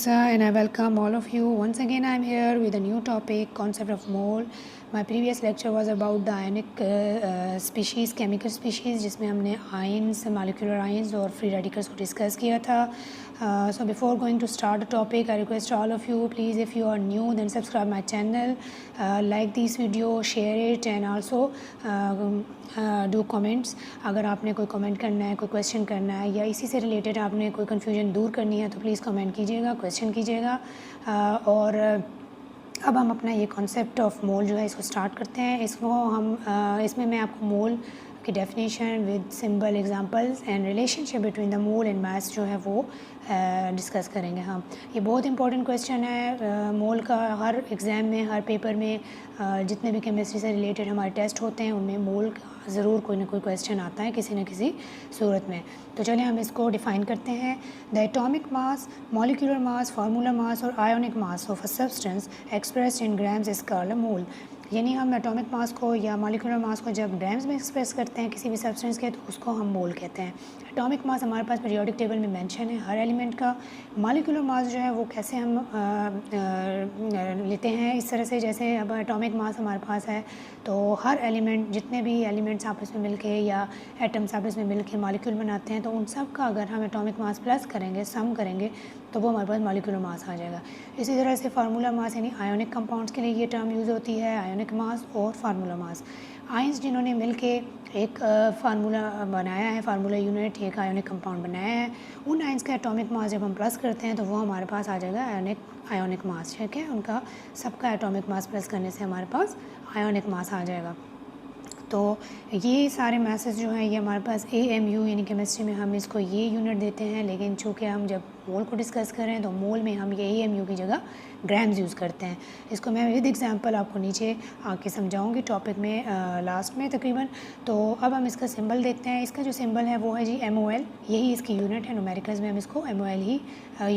Nafisa and I welcome all of you. Once again I am here with a new topic, concept of mole. My previous lecture was about the ionic species, chemical species, जिसमें हमने ions, molecular ions और free radicals को discuss किया था. So before going to start the topic, I request all of you, please if you are new then subscribe my channel, like this video, share it and also do comments. अगर आपने कोई comment करना है, कोई question करना है या इसी से रिलेटेड आपने कोई कन्फ्यूजन दूर करनी है तो प्लीज़ कमेंट कीजिएगा, क्वेश्चन कीजिएगा. और अब हम अपना ये कॉन्सेप्ट ऑफ मोल जो है इसको स्टार्ट करते हैं. इसमें मैं आपको मोल की definition with symbol examples and relationship between the mole and mass जो है वो डिस्कस करेंगे हम. ये बहुत इंपॉर्टेंट क्वेश्चन है. मोल का हर एग्ज़ाम में, हर पेपर में, जितने भी केमिस्ट्री से रिलेटेड हमारे टेस्ट होते हैं उनमें मोल का ज़रूर कोई ना कोई क्वेश्चन आता है किसी न किसी सूरत में. तो चलिए हम इसको डिफ़ाइन करते हैं. The atomic mass, molecular mass, formula mass और ionic mass of a substance expressed in grams is called a mole. यानी हम एटॉमिक मास को या मॉलिक्यूलर मास को जब ग्राम्स में एक्सप्रेस करते हैं किसी भी सब्सटेंस के तो उसको हम मोल कहते हैं. एटॉमिक मास हमारे पास पीरियोडिक टेबल में मेंशन है हर एलिमेंट का. मॉलिक्यूलर मास जो है वो कैसे हम लेते हैं इस तरह से, जैसे अब एटॉमिक मास हमारे पास है तो हर एलिमेंट, जितने भी एलिमेंट्स आपस में मिलके या एटम्स आपस में मिलके मॉलिक्यूल बनाते हैं तो उन सब का अगर हम एटॉमिक मास प्लस करेंगे, सम करेंगे तो वो हमारे पास मॉलिक्यूलर मास आ जाएगा. इसी तरह से फार्मूला मास यानी आयोनिक कंपाउंड्स के लिए ये टर्म यूज़ होती है, आयोनिक मास और फार्मूला मास. आयंस जिन्होंने मिलके एक फार्मूला बनाया है, फार्मूला यूनिट, एक आयोनिक कंपाउंड बनाया है, उन आयंस का एटॉमिक मास जब हम प्लस करते हैं तो वो हमारे पास आ जाएगा आयोनिक मास. ठीक है, उनका सबका एटॉमिक मास प्लस करने से हमारे पास आयोनिक मास आ जाएगा. तो ये सारे मैसेज जो हैं ये हमारे पास AMU यानी केमिस्ट्री में हम इसको ये यूनिट देते हैं, लेकिन चूँकि हम जब मोल को डिस्कस करें तो मोल में हम ये AMU की जगह ग्राम्स यूज़ करते हैं. इसको मैं विद एग्जांपल आपको नीचे आके समझाऊंगी टॉपिक में लास्ट में तकरीबन. तो अब हम इसका सिंबल देखते हैं. इसका जो सिंबल है वो है जी MOL. यही इसकी यूनिट है. न्यूमेरिकल्स में हम इसको MOL ही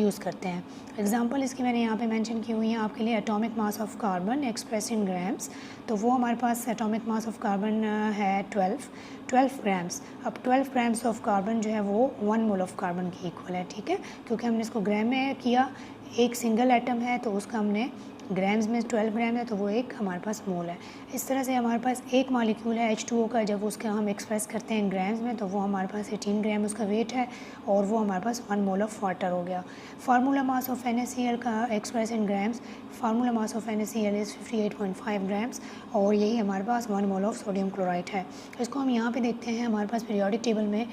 यूज़ करते हैं. एग्जांपल इसकी मैंने यहाँ पे मेंशन की हुई है आपके लिए. Atomic mass of carbon express in grams, तो वो हमारे पास एटॉमिक मास ऑफ कार्बन है 12 ग्राम्स. अब 12 ग्राम्स ऑफ कार्बन जो है वो 1 मोल ऑफ कार्बन की इक्वल है. ठीक है, क्योंकि हमने इसको ग्राम में किया, एक सिंगल एटम है तो उसका हमने ग्राम्स में 12 ग्राम है तो वो एक हमारे पास मोल है. इस तरह से हमारे पास एक मॉलिक्यूल है H2O का, जब उसका हम एक्सप्रेस करते हैं ग्राम्स में तो वो हमारे पास 18 ग्राम उसका वेट है और वो हमारे पास 1 मोल ऑफ वाटर हो गया. फार्मूला मास ऑफ NaCl का express in grams, formula mass of NaCl is 58.5 grams और यही हमारे पास 1 मोल ऑफ सोडियम क्लोराइड है. इसको हम यहाँ पर देखते हैं. हमारे पास पीरियोडिक टेबल में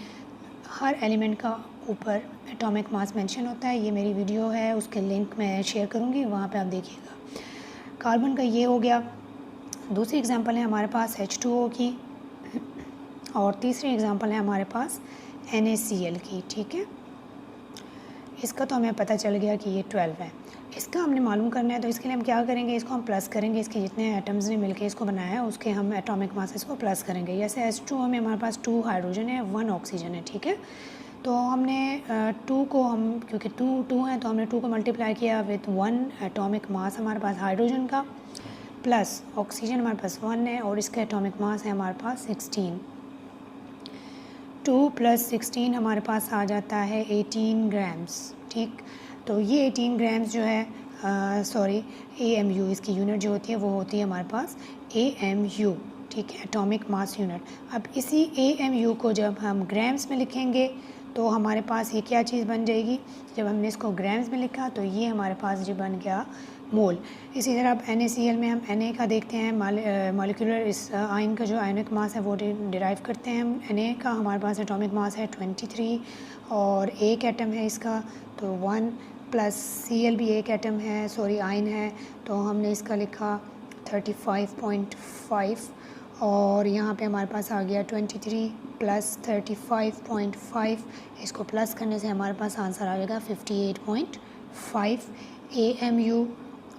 हर एलिमेंट का ऊपर एटॉमिक मास मेंशन होता है. ये मेरी वीडियो है, उसके लिंक मैं शेयर करूँगी, वहाँ पे आप देखिएगा. कार्बन का ये हो गया. दूसरी एग्जांपल है हमारे पास H2O की और तीसरी एग्जांपल है हमारे पास NaCl की. ठीक है, इसका तो हमें पता चल गया कि ये 12 है. इसका हमने मालूम करना है तो इसके लिए हम क्या करेंगे, इसको हम प्लस करेंगे. इसके जितने एटम्स ने मिलके इसको बनाया है उसके हम एटॉमिक मासेस को प्लस करेंगे. जैसे H2O में हमारे पास 2 हाइड्रोजन है, 1 ऑक्सीजन है. ठीक है, तो हमने 2 को हम, क्योंकि 2 है तो हमने 2 को मल्टीप्लाई किया विथ 1 एटॉमिक मास हमारे पास हाइड्रोजन का, प्लस ऑक्सीजन हमारे पास 1 है और इसका एटॉमिक मास है हमारे पास 16. 2 + 16 हमारे पास आ जाता है 18 ग्राम्स. ठीक, तो ये 18 ग्राम्स जो है AMU इसकी यूनिट जो होती है वो होती है हमारे पास AMU. ठीक है, एटॉमिक मास यूनिट. अब इसी AMU को जब हम ग्राम्स में लिखेंगे तो हमारे पास ये क्या चीज़ बन जाएगी, जब हमने इसको ग्राम्स में लिखा तो ये हमारे पास जो बन गया मोल. इसी तरह अब NaCl में हम Na का देखते हैं. मॉलिक्यूलर इस आयन का जो आयनिक मास है वो डिराइव करते हैं हम. Na का हमारे पास एटॉमिक मास है 23 और एक एटम है इसका तो 1, प्लस Cl भी एक एटम है, आयन है, तो हमने इसका लिखा 35.5 और यहाँ पे हमारे पास आ गया 23 + 35.5. इसको प्लस करने से हमारे पास आंसर आ जाएगा 58.5 AMU.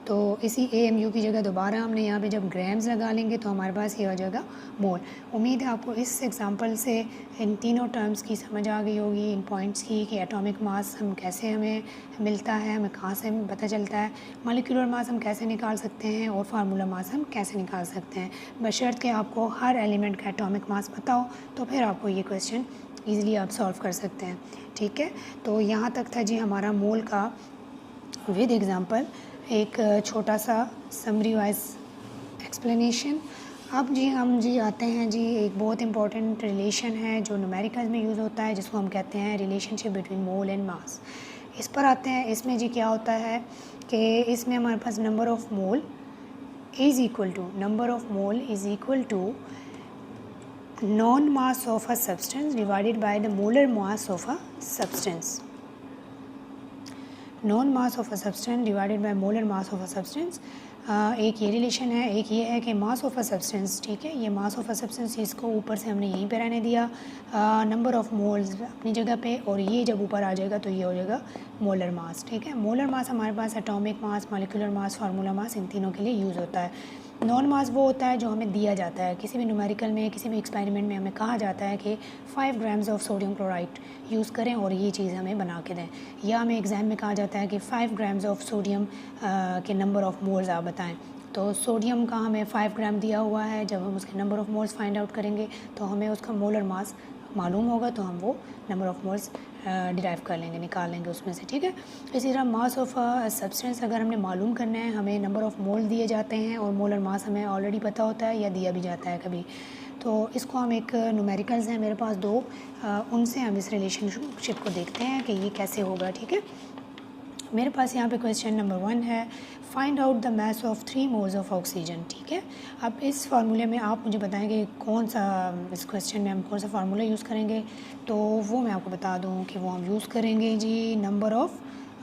तो इसी AMU की जगह दोबारा हमने यहाँ पे जब ग्राम्स लगा लेंगे तो हमारे पास ये हो जाएगा मोल. उम्मीद है आपको इस एग्जांपल से इन तीनों टर्म्स की समझ आ गई होगी, इन पॉइंट्स की, कि एटॉमिक मास हम कैसे हमें मिलता है, हमें कहाँ से पता चलता है, मॉलिक्यूलर मास हम कैसे निकाल सकते हैं और फार्मूला मास हम कैसे निकाल सकते हैं. बशर्त कि आपको हर एलिमेंट का एटॉमिक मास पता हो तो फिर आपको ये क्वेश्चन ईज़िली आप सॉल्व कर सकते हैं. ठीक है, तो यहाँ तक था जी हमारा मोल का विद एग्ज़ाम्पल, एक छोटा सा समरी वाइज एक्सप्लेनेशन। अब हम आते हैं एक बहुत इंपॉर्टेंट रिलेशन है जो न्यूमेरिकल्स में यूज़ होता है, जिसको हम कहते हैं relationship between mole and mass. इस पर आते हैं। इसमें क्या होता है कि इसमें हमारे पास number of mole is equal to known mass of a substance divided by the molar mass of a substance. Known mass of a substance divided by molar mass of a substance. एक ये relation है, एक ये है कि मास of a substance, ठीक है, ये मास ऑफ अ सब्सटेंस, इसको ऊपर से हमने यहीं पे रहने दिया, नंबर ऑफ़ मोल्स अपनी जगह पे, और ये जब ऊपर आ जाएगा तो ये हो जाएगा मोलर मास, ठीक है। मोलर मास हमारे पास atomic mass, molecular mass, formula mass, इन तीनों के लिए यूज़ होता है। नॉन मास वो होता है जो हमें दिया जाता है किसी भी न्यूमेरिकल में, किसी भी एक्सपेरिमेंट में हमें कहा जाता है कि 5 grams of sodium chloride use करें और ये चीज़ हमें बना के दें, या हमें एग्ज़ाम में कहा जाता है कि 5 ग्राम्स ऑफ सोडियम के नंबर ऑफ़ मोल्स आप बताएं। तो सोडियम का हमें 5 ग्राम दिया हुआ है, जब हम उसके number of moles find out करेंगे तो हमें उसका मोलर मास मालूम होगा, तो हम वो नंबर ऑफ़ मोल्स डिराइव कर लेंगे, निकाल लेंगे उसमें से, ठीक है। इसी तरह मास ऑफ सब्सटेंस अगर हमने मालूम करना है, हमें नंबर ऑफ़ मोल दिए जाते हैं और मोलर मास हमें ऑलरेडी पता होता है या दिया भी जाता है कभी, तो इसको हम एक न्यूमेरिकल्स हैं मेरे पास 2, उनसे हम इस रिलेशनशिप को देखते हैं कि ये कैसे होगा, ठीक है। मेरे पास यहाँ पे क्वेश्चन नंबर 1 है, find out the mass of 3 moles of oxygen, ठीक है। अब इस फार्मूले में आप मुझे बताएंगे कौन सा, इस क्वेश्चन में हम कौन सा फार्मूला यूज़ करेंगे, तो वो मैं आपको बता दूँ कि वो हम यूज़ करेंगे नंबर ऑफ़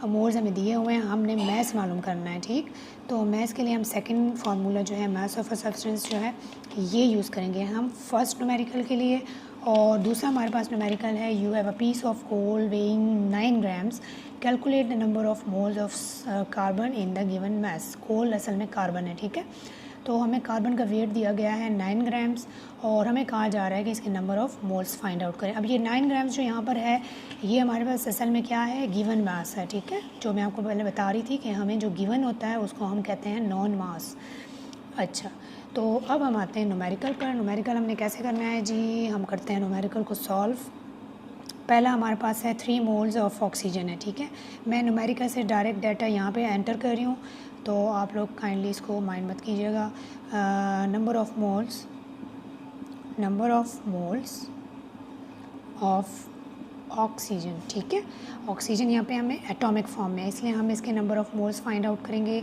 मोल्स हमें दिए हुए हैं, हमने मास मालूम करना है, ठीक। तो मास के लिए हम सेकंड फार्मूला जो है मास ऑफ अ सब्सटेंस जो है ये यूज़ करेंगे हम फर्स्ट न्यूमेरिकल के लिए। और दूसरा हमारे पास न्यूमेरिकल है, you have a piece of coal weighing 9 grams, calculate the number of moles of carbon in the given mass. Coal असल में कार्बन है, ठीक है। तो हमें कार्बन का वेट दिया गया है 9 ग्राम्स और हमें कहा जा रहा है कि इसके number of moles find out करें। अब ये 9 ग्राम्स जो यहाँ पर है, ये हमारे पास असल में क्या है, गिवन मास है, ठीक है। जो मैं आपको पहले बता रही थी कि हमें जो गिवन होता है उसको हम कहते हैं नॉन मास। अच्छा, तो अब हम आते हैं न्यूमेरिकल पर। न्यूमेरिकल हमने कैसे करना है हम करते हैं न्यूमेरिकल को सॉल्व। पहला हमारे पास है 3 मोल्स ऑफ ऑक्सीजन है, ठीक है। मैं न्यूमेरिकल से डायरेक्ट डाटा यहाँ पे एंटर कर रही हूँ, तो आप लोग काइंडली इसको माइंड मत कीजिएगा। Number of moles of oxygen, ठीक है। ऑक्सीजन यहाँ पे हमें एटॉमिक फॉर्म में है, इसलिए हम इसके number of moles find out करेंगे,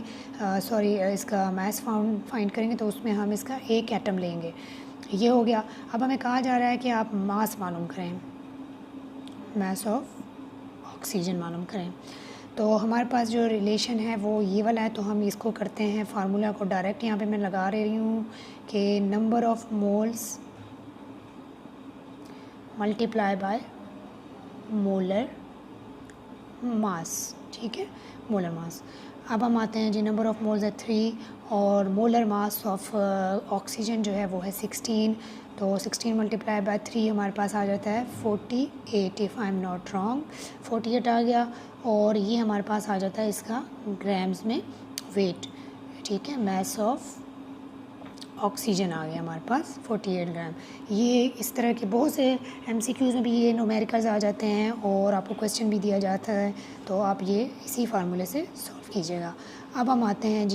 इसका मास फाइंड करेंगे, तो उसमें हम इसका एक एटम लेंगे। ये हो गया। अब हमें कहा जा रहा है कि आप मास मालूम करें, मास ऑफ ऑक्सीजन मालूम करें। तो हमारे पास जो रिलेशन है वो ये वाला है, तो हम इसको करते हैं, फार्मूला को डायरेक्ट यहाँ पे मैं लगा रही हूँ कि number of moles multiply by molar मास, ठीक है, मोलर मास। अब हम आते हैं नंबर ऑफ़ मोल्स है 3 और मोलर मास ऑफ ऑक्सीजन जो है वो है 16, तो 16 मल्टीप्लाई बाय 3 हमारे पास आ जाता है 48, if I am not wrong, 48 आ गया। और ये हमारे पास आ जाता है इसका ग्राम्स में वेट, ठीक है। मास ऑफ ऑक्सीजन आ गया हमारे पास 48 ग्राम। ये इस तरह के बहुत से MCQs में भी ये न्यूमेरिकल्स आ जाते हैं और आपको क्वेश्चन भी दिया जाता है, तो आप ये इसी फार्मूले से सॉल्व कीजिएगा। अब हम आते हैं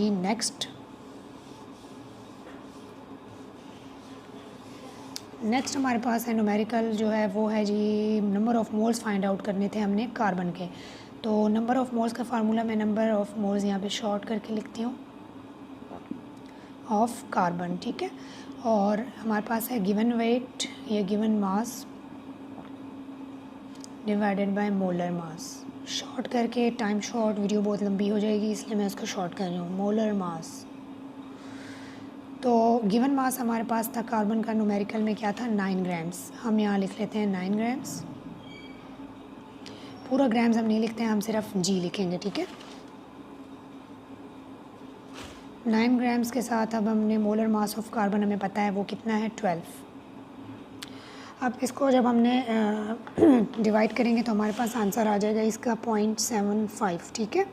नेक्स्ट हमारे पास है न्यूमेरिकल जो है वो है number of moles find out करने थे हमने कार्बन के। तो नंबर ऑफ़ मोल्स का फार्मूला मैं नंबर ऑफ़ मोल्स यहाँ पे शॉर्ट करके लिखती हूँ ऑफ कार्बन, ठीक है। और हमारे पास है गिवन वेट या given mass divided by molar mass. Short करके, टाइम शॉर्ट, वीडियो बहुत लंबी हो जाएगी इसलिए मैं इसको शॉर्ट कर रही हूँ, मोलर मास। तो गिवन मास हमारे पास था कार्बन का न्यूमेरिकल में क्या था, 9 ग्राम्स। हम यहाँ लिख लेते हैं 9 ग्राम्स, पूरा ग्राम्स हम नहीं लिखते हैं, हम सिर्फ जी लिखेंगे, ठीक है। 9 ग्राम्स के साथ अब हमने मोलर मास ऑफ कार्बन हमें पता है वो कितना है, 12। अब इसको जब हमने डिवाइड करेंगे तो हमारे पास आंसर आ जाएगा इसका 0.75, ठीक है।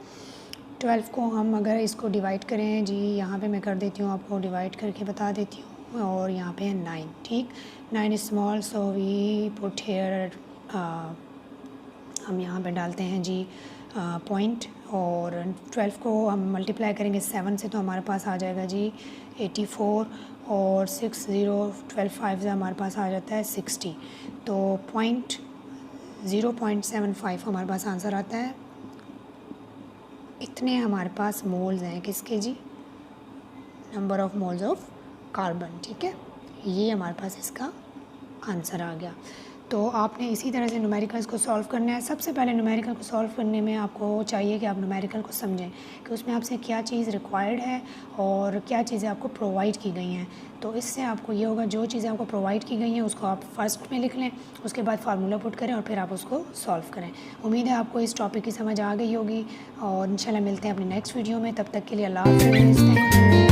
12 को हम अगर इसको डिवाइड करें यहाँ पे मैं कर देती हूँ, आपको डिवाइड करके बता देती हूँ, और यहाँ पे है 9, ठीक। 9 is small, so we put here, हम यहाँ पे डालते हैं और 12 को हम मल्टीप्लाई करेंगे 7 से तो हमारे पास आ जाएगा जी 84, और 6 ज़ीरो 12 5 से हमारे पास आ जाता है 60। तो 0.75 हमारे पास आंसर आता है। इतने हमारे पास मोल्स हैं किसके जी, number of moles of carbon, ठीक है। ये हमारे पास इसका आंसर आ गया। तो आपने इसी तरह से न्यूमेरिकल्स को सॉल्व करना है। सबसे पहले न्यूमेरिकल को सॉल्व करने में आपको चाहिए कि आप न्यूमेरिकल को समझें कि उसमें आपसे क्या चीज़ रिक्वायर्ड है और क्या चीज़ें आपको प्रोवाइड की गई हैं। तो इससे आपको ये होगा, जो चीज़ें आपको प्रोवाइड की गई हैं उसको आप फर्स्ट में लिख लें, उसके बाद फार्मूला पुट करें और फिर आप उसको सॉल्व करें। उम्मीद है आपको इस टॉपिक की समझ आ गई होगी और इंशाल्लाह मिलते हैं अपनी नेक्स्ट वीडियो में। तब तक के लिए अल्लाह हाफ़िज़, थैंक यू।